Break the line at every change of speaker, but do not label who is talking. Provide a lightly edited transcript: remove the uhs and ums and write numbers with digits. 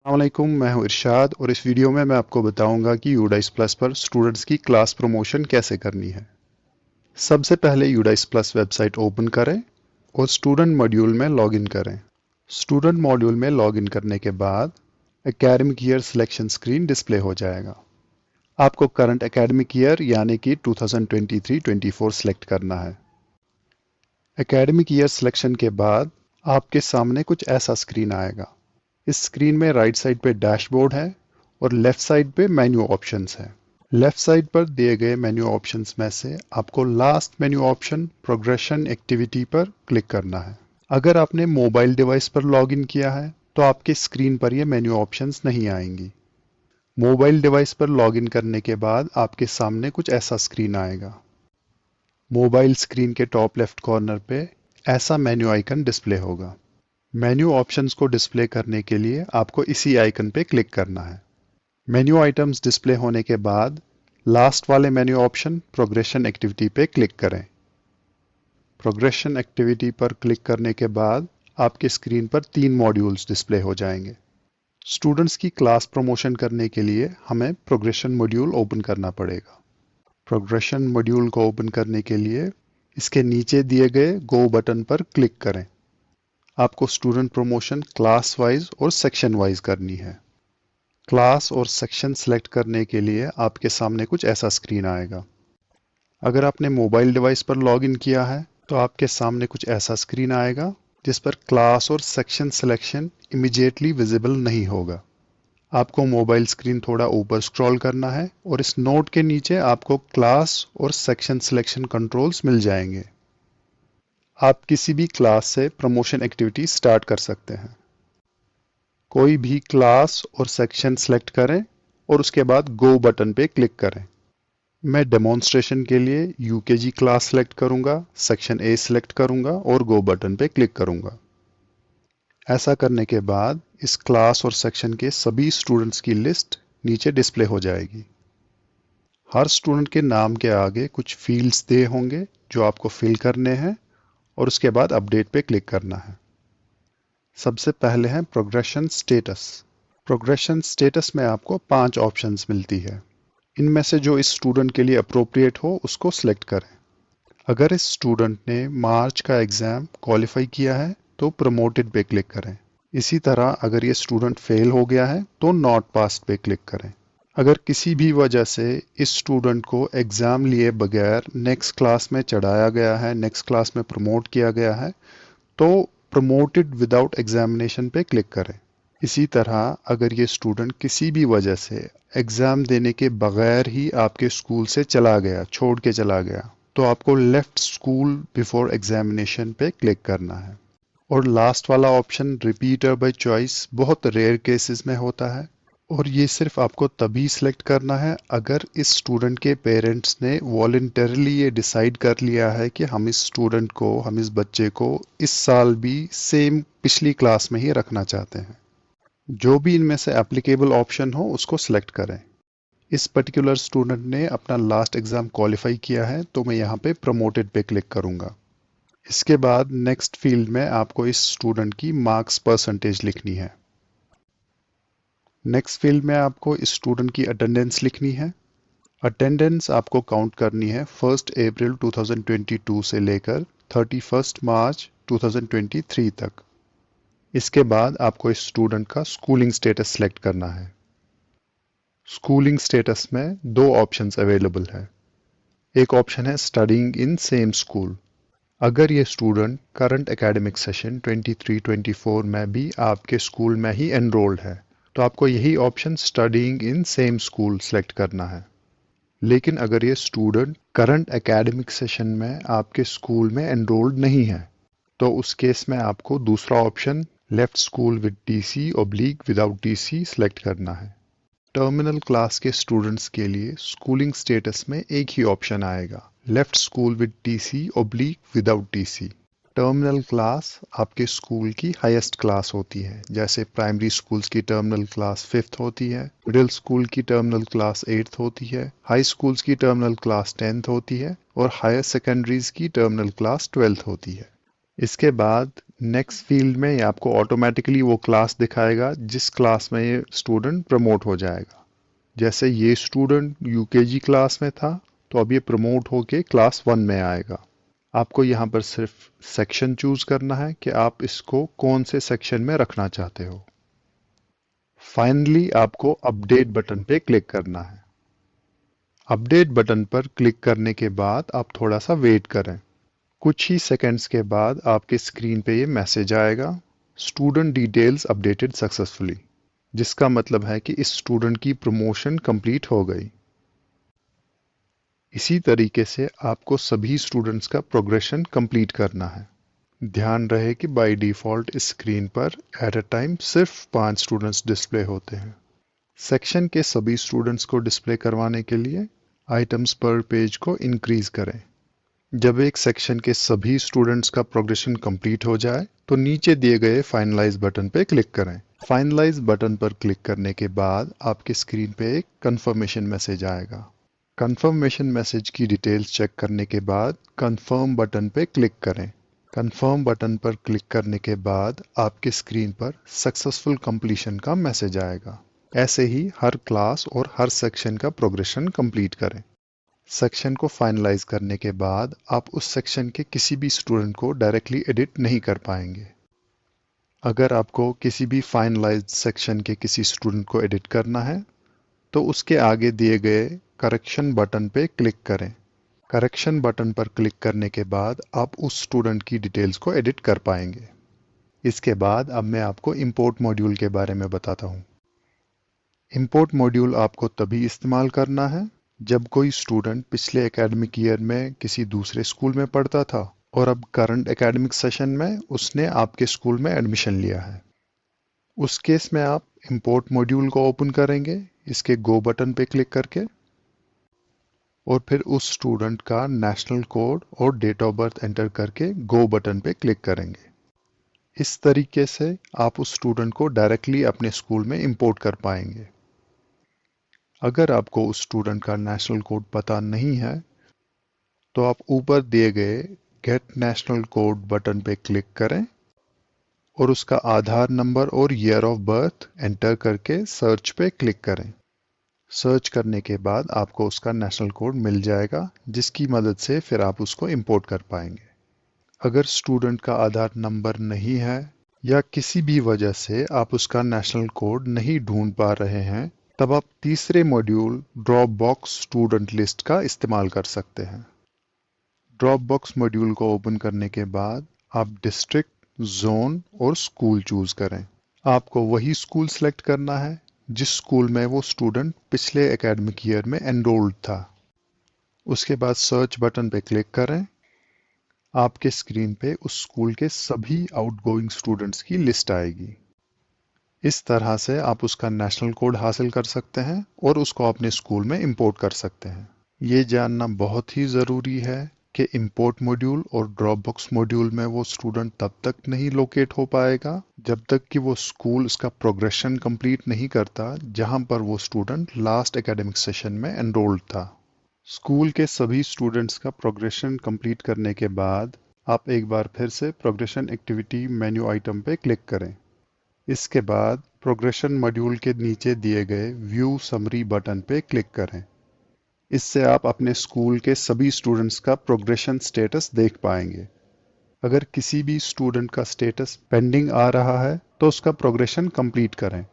अस्सलामुअलैकुम, मैं हूं इरशाद और इस वीडियो में मैं आपको बताऊंगा कि यूडाइस प्लस पर स्टूडेंट्स की क्लास प्रमोशन कैसे करनी है। सबसे पहले यूडाइस प्लस वेबसाइट ओपन करें और स्टूडेंट मॉड्यूल में लॉगिन करें। स्टूडेंट मॉड्यूल में लॉगिन करने के बाद academic year selection screen display हो जाएगा। आपको करंट एकेडमिक ईयर यानी कि 2023-24 सिलेक्ट करना है। एकेडमिक ईयर सिलेक्शन के बाद आपके सामने कुछ ऐसा स्क्रीन आएगा। इस स्क्रीन में राइट साइड पे डैशबोर्ड है और लेफ्ट साइड पे मेन्यू ऑप्शंस है। लेफ्ट साइड पर दिए गए मेन्यू ऑप्शंस में से आपको last menu option progression activity पर क्लिक करना है। अगर आपने मोबाइल डिवाइस पर लॉगिन किया है तो आपके स्क्रीन पर ये मेन्यू ऑप्शंस नहीं आएंगी। मोबाइल डिवाइस पर लॉगिन करने के बाद आपके सामने कुछ ऐसा स्क्रीन आएगा। मोबाइल स्क्रीन के टॉप लेफ्ट कॉर्नर पे ऐसा मेन्यू आइकन डिस्प्ले होगा। मेन्यू ऑप्शंस को डिस्प्ले करने के लिए आपको इसी आइकन पे क्लिक करना है। मेन्यू आइटम्स डिस्प्ले होने के बाद लास्ट वाले मेन्यू ऑप्शन प्रोग्रेशन एक्टिविटी पे क्लिक करें। प्रोग्रेशन एक्टिविटी पर क्लिक करने के बाद आपके स्क्रीन पर 3 मॉड्यूल्स डिस्प्ले हो जाएंगे। स्टूडेंट्स की क्लास प्रमोशन करने के लिए हमें प्रोग्रेशन मॉड्यूल ओपन करना पड़ेगा। प्रोग्रेशन मॉड्यूल को ओपन करने के लिए इसके नीचे दिए गए गो बटन पर क्लिक करें। आपको स्टूडेंट प्रमोशन क्लास वाइज और सेक्शन वाइज करनी है। क्लास और सेक्शन सेलेक्ट करने के लिए आपके सामने कुछ ऐसा स्क्रीन आएगा। अगर आपने मोबाइल डिवाइस पर लॉगिन किया है तो आपके सामने कुछ ऐसा स्क्रीन आएगा जिस पर क्लास और सेक्शन सिलेक्शन इमीडिएटली विजिबल नहीं होगा। आपको मोबाइल स्क्रीन थोड़ा ऊपर स्क्रॉल करना है और इस नोट के नीचे आपको क्लास और सेक्शन सिलेक्शन कंट्रोल्स मिल जाएंगे। आप किसी भी क्लास से प्रमोशन एक्टिविटी स्टार्ट कर सकते हैं। कोई भी क्लास और सेक्शन सेलेक्ट करें और उसके बाद गो बटन पे क्लिक करें। मैं डेमोन्स्ट्रेशन के लिए यूकेजी क्लास सेलेक्ट करूंगा, सेक्शन ए सेलेक्ट करूंगा और गो बटन पे क्लिक करूंगा। ऐसा करने के बाद इस क्लास और सेक्शन के सभी स्टूडेंट्स की लिस्ट नीचे डिस्प्ले हो जाएगी। हर स्टूडेंट के नाम के आगे कुछ फील्ड्स दिए होंगे जो आपको फिल करने हैं और उसके बाद अपडेट पे क्लिक करना है। सबसे पहले है प्रोग्रेशन स्टेटस। प्रोग्रेशन स्टेटस में आपको 5 ऑप्शंस मिलती है। इनमें से जो इस स्टूडेंट के लिए अप्रोप्रिएट हो उसको सिलेक्ट करें। अगर इस स्टूडेंट ने मार्च का एग्जाम क्वालिफाई किया है तो प्रमोटेड पे क्लिक करें। इसी तरह अगर ये स्टूडेंट फेल हो गया है तो नॉट पास्ड पे क्लिक करें। अगर किसी भी वजह से इस स्टूडेंट को एग्जाम लिए बगैर नेक्स्ट क्लास में चढ़ाया गया है, नेक्स्ट क्लास में प्रमोट किया गया है, तो प्रमोटेड विदाउट एग्जामिनेशन पे क्लिक करें। इसी तरह अगर ये स्टूडेंट किसी भी वजह से एग्जाम देने के बगैर ही आपके स्कूल से चला गया, छोड़ के चला गया, तो आपको लेफ्ट स्कूल बिफोर एग्जामिनेशन पे क्लिक करना है। और लास्ट वाला ऑप्शन रिपीटर बाय चॉइस बहुत रेयर केसेस में होता है और ये सिर्फ आपको तभी सिलेक्ट करना है अगर इस स्टूडेंट के पेरेंट्स ने वॉलंटरली ये डिसाइड कर लिया है कि हम इस स्टूडेंट को, हम इस बच्चे को इस साल भी सेम पिछली क्लास में ही रखना चाहते हैं। जो भी इनमें से एप्लीकेबल ऑप्शन हो उसको सिलेक्ट करें। इस पर्टिकुलर स्टूडेंट ने अपना लास्ट एग्जाम क्वालिफाई किया है तो मैं यहाँ पे प्रमोटेड पे क्लिक करूँगा। इसके बाद नेक्स्ट फील्ड में आपको इस स्टूडेंट की मार्क्स परसेंटेज लिखनी है। नेक्स्ट फील्ड में आपको इस स्टूडेंट की अटेंडेंस लिखनी है। अटेंडेंस आपको काउंट करनी है 1 अप्रैल 2022 से लेकर 31 मार्च 2023 तक। इसके बाद आपको इस स्टूडेंट का स्कूलिंग स्टेटस सेलेक्ट करना है। स्कूलिंग स्टेटस में 2 ऑप्शंस अवेलेबल है। एक ऑप्शन है स्टडीइंग इन सेम स्कूल। अगर ये स्टूडेंट करंट एकेडमिक सेशन 23-24 में भी आपके स्कूल में ही एनरोल्ड है तो आपको यही option studying in same school select करना है। लेकिन अगर ये स्टूडेंट करंट एकेडमिक सेशन में आपके स्कूल में एनरोल्ड नहीं है तो उस केस में आपको दूसरा option left school with TC oblique without TC select करना है। टर्मिनल क्लास के स्टूडेंट्स के लिए स्कूलिंग स्टेटस में एक ही ऑप्शन आएगा, left school with TC oblique without TC. Terminal class आपके स्कूल की हाईएस्ट क्लास होती है, जैसे प्राइमरी स्कूल्स की टर्मिनल क्लास 5th होती है, मिडिल स्कूल की टर्मिनल क्लास 8th होती है, हाई स्कूल्स की टर्मिनल क्लास 10th होती है और हायर सेकेंडरीज की टर्मिनल क्लास 12th होती है। इसके बाद नेक्स्ट फील्ड में ये आपको ऑटोमेटिकली वो क्लास दिखाएगा जिस क्लास में ये स्टूडेंट प्रमोट हो जाएगा। जैसे ये स्टूडेंट यूकेजी क्लास में था, तो अब ये प्रमोट होके क्लास 1 में आएगा। आपको यहाँ पर सिर्फ सेक्शन चूज करना है कि आप इसको कौन से सेक्शन में रखना चाहते हो। फाइनली आपको अपडेट बटन पे क्लिक करना है। अपडेट बटन पर क्लिक करने के बाद आप थोड़ा सा वेट करें। कुछ ही सेकंड्स के बाद आपके स्क्रीन पे ये मैसेज आएगा, स्टूडेंट डिटेल्स अपडेटेड सक्सेसफुली, जिसका मतलब है कि इस स्टूडेंट की प्रमोशन कंप्लीट हो गई। इसी तरीके से आपको सभी स्टूडेंट्स का प्रोग्रेशन कंप्लीट करना है। ध्यान रहे कि बाय डिफॉल्ट इस स्क्रीन पर एट अ टाइम सिर्फ 5 स्टूडेंट्स डिस्प्ले होते हैं। सेक्शन के सभी स्टूडेंट्स को डिस्प्ले करवाने के लिए आइटम्स पर पेज को इंक्रीज करें। जब एक सेक्शन के सभी स्टूडेंट्स का प्रोग्रेशन कंप्लीट हो जाए तो नीचे दिए गए फाइनलाइज बटन पर क्लिक करें। फाइनलाइज बटन पर क्लिक करने के बाद आपके स्क्रीन पे एक कंफर्मेशन मैसेज आएगा। कंफर्मेशन मैसेज की डिटेल्स चेक करने के बाद कंफर्म बटन पे क्लिक करें। कंफर्म बटन पर क्लिक करने के बाद आपके स्क्रीन पर सक्सेसफुल कंप्लीशन का मैसेज आएगा। ऐसे ही हर क्लास और हर सेक्शन का प्रोग्रेशन कंप्लीट करें। सेक्शन को फाइनलाइज करने के बाद आप उस सेक्शन के किसी भी स्टूडेंट को डायरेक्टली एडिट नहीं कर पाएंगे। अगर आपको किसी भी फाइनलाइज सेक्शन के किसी स्टूडेंट को एडिट करना है तो उसके आगे दिए गए करेक्शन बटन पे क्लिक करें। करेक्शन बटन पर क्लिक करने के बाद आप उस स्टूडेंट की डिटेल्स को एडिट कर पाएंगे। इसके बाद अब मैं आपको इंपोर्ट मॉड्यूल के बारे में बताता हूँ। इंपोर्ट मॉड्यूल आपको तभी इस्तेमाल करना है जब कोई स्टूडेंट पिछले एकेडमिक ईयर में किसी दूसरे स्कूल में पढ़ता था और अब करंट एकेडमिक सेशन में उसने आपके स्कूल में एडमिशन लिया है। उस केस में आप इंपोर्ट मॉड्यूल को ओपन करेंगे इसके गो बटन पे क्लिक करके, और फिर उस स्टूडेंट का नेशनल कोड और डेट ऑफ बर्थ एंटर करके गो बटन पे क्लिक करेंगे। इस तरीके से आप उस स्टूडेंट को डायरेक्टली अपने स्कूल में इंपोर्ट कर पाएंगे। अगर आपको उस स्टूडेंट का नेशनल कोड पता नहीं है तो आप ऊपर दिए गए गेट नेशनल कोड बटन पे क्लिक करें और उसका आधार नंबर और ईयर ऑफ बर्थ एंटर करके सर्च पे क्लिक करें। सर्च करने के बाद आपको उसका नेशनल कोड मिल जाएगा जिसकी मदद से फिर आप उसको इंपोर्ट कर पाएंगे। अगर स्टूडेंट का आधार नंबर नहीं है या किसी भी वजह से आप उसका नेशनल कोड नहीं ढूंढ पा रहे हैं तब आप तीसरे module drop box student list का इस्तेमाल कर सकते हैं। ड्रॉप बॉक्स मॉड्यूल को ओपन करने के बाद आप डिस्ट्रिक्ट, जोन और स्कूल चूज करें। आपको वही स्कूल सेलेक्ट करना है जिस स्कूल में वो स्टूडेंट पिछले एकेडमिक ईयर में एनरोल्ड था। उसके बाद सर्च बटन पे क्लिक करें। आपके स्क्रीन पे उस स्कूल के सभी आउटगोइंग स्टूडेंट्स की लिस्ट आएगी। इस तरह से आप उसका नेशनल कोड हासिल कर सकते हैं और उसको अपने स्कूल में इंपोर्ट कर सकते हैं। ये जानना बहुत ही ज़रूरी है कि इंपोर्ट मॉड्यूल और ड्रॉप बॉक्स मॉड्यूल में वो स्टूडेंट तब तक नहीं लोकेट हो पाएगा जब तक कि वो स्कूल उसका प्रोग्रेशन कंप्लीट नहीं करता जहां पर वो स्टूडेंट लास्ट एकेडमिक सेशन में एनरोल्ड था। स्कूल के सभी स्टूडेंट्स का प्रोग्रेशन कंप्लीट करने के बाद आप एक बार फिर से प्रोग्रेशन एक्टिविटी मेन्यू आइटम पे क्लिक करें। इसके बाद प्रोग्रेशन मॉड्यूल के नीचे दिए गए व्यू समरी बटन पे क्लिक करें। इससे आप अपने स्कूल के सभी स्टूडेंट्स का प्रोग्रेशन स्टेटस देख पाएंगे। अगर किसी भी स्टूडेंट का स्टेटस पेंडिंग आ रहा है तो उसका प्रोग्रेशन कंप्लीट करें।